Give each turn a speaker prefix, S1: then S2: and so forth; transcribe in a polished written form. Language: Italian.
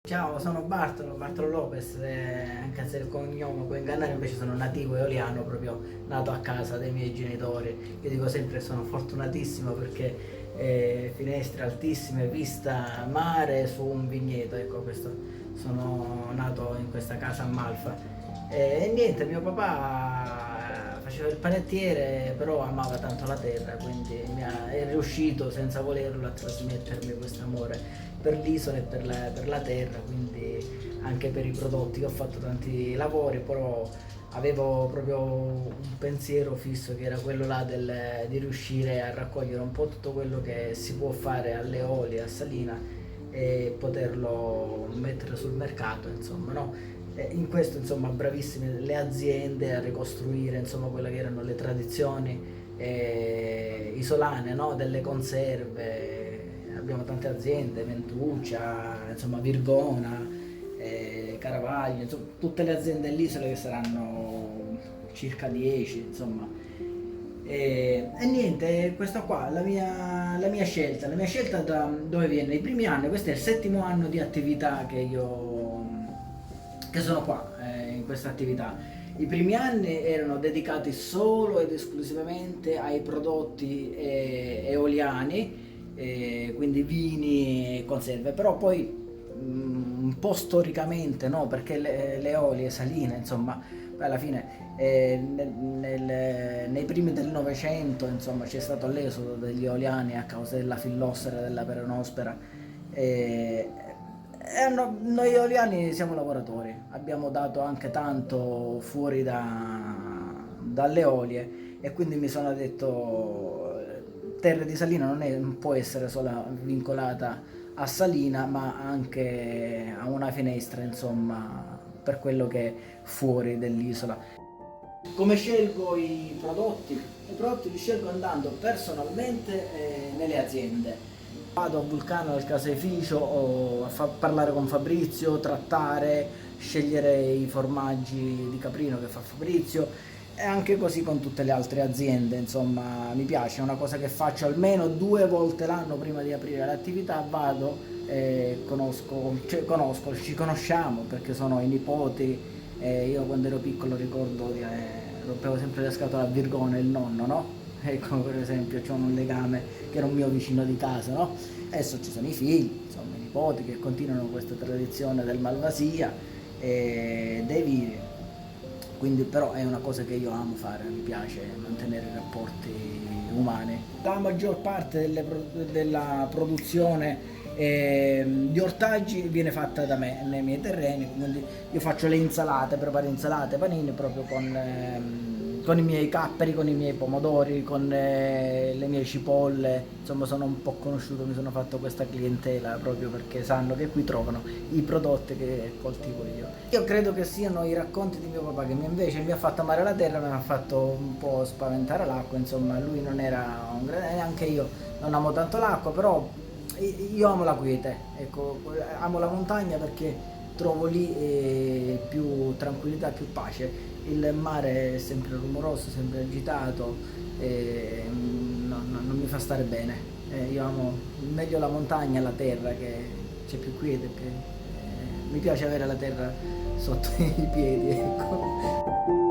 S1: Ciao, sono Bartolo Lopez, anche se il cognome può ingannare, invece sono nativo eoliano, proprio nato a casa dei miei genitori. Io dico sempre che sono fortunatissimo perché finestre altissime, vista mare su un vigneto, ecco questo, sono nato in questa casa a Malfa. E niente, mio papà faceva il panettiere, però amava tanto la terra, quindi è riuscito senza volerlo a trasmettermi questo amore per l'isola e per la terra, quindi anche per i prodotti. Ho fatto tanti lavori, però avevo proprio un pensiero fisso che era quello là di riuscire a raccogliere un po' tutto quello che si può fare alle Eolie, a Salina e poterlo mettere sul mercato, insomma, no? In questo, insomma, bravissime le aziende a ricostruire, insomma, quelle che erano le tradizioni isolane, no? Delle conserve. Abbiamo tante aziende, Ventuccia, insomma, Virgona, Caravaggio, insomma, tutte le aziende dell'isola che saranno circa 10, insomma. E niente, questa qua, la mia scelta da dove viene? I primi anni, questo è il 7° anno di attività che sono qua, in questa attività. I primi anni erano dedicati solo ed esclusivamente ai prodotti eoliani, quindi vini e conserve, però poi un po' storicamente, no? Perché le eolie saline, insomma, alla fine nei primi del Novecento, insomma, c'è stato l'esodo degli eoliani a causa della fillossera, della peronospera. E, noi eoliani siamo lavoratori, abbiamo dato anche tanto fuori dalle eolie e quindi mi sono detto Terre di Salina non può essere solo vincolata a Salina, ma anche a una finestra, insomma, per quello che è fuori dell'isola. Come scelgo i prodotti? I prodotti li scelgo andando personalmente nelle aziende. Vado a Vulcano al caseificio o a parlare con Fabrizio, trattare, scegliere i formaggi di caprino che fa Fabrizio e anche così con tutte le altre aziende, insomma, mi piace, è una cosa che faccio almeno 2 volte l'anno prima di aprire l'attività, vado e ci conosciamo perché sono i nipoti, io quando ero piccolo ricordo rompevo sempre le scatole a Virgone, il nonno, no? Ecco, per esempio, c'è un legame che era un mio vicino di casa, no? Adesso ci sono i figli, insomma, i nipoti che continuano questa tradizione del Malvasia e dei vini. Quindi però è una cosa che io amo fare, mi piace mantenere i rapporti umani. La maggior parte della produzione di ortaggi viene fatta da me nei miei terreni, quindi io faccio le insalate, preparo insalate, panini proprio con i miei capperi, con i miei pomodori, con le mie cipolle, insomma sono un po' conosciuto, mi sono fatto questa clientela proprio perché sanno che qui trovano i prodotti che coltivo io. Io credo che siano i racconti di mio papà che invece mi ha fatto amare la terra, mi ha fatto un po' spaventare l'acqua, insomma lui non era un grande, neanche io non amo tanto l'acqua, però io amo la quiete, ecco, amo la montagna perché trovo lì più tranquillità, più pace. Il mare è sempre rumoroso, sempre agitato, e non mi fa stare bene. Io amo meglio la montagna, la terra, che c'è più quiete, mi piace avere la terra sotto i piedi, ecco.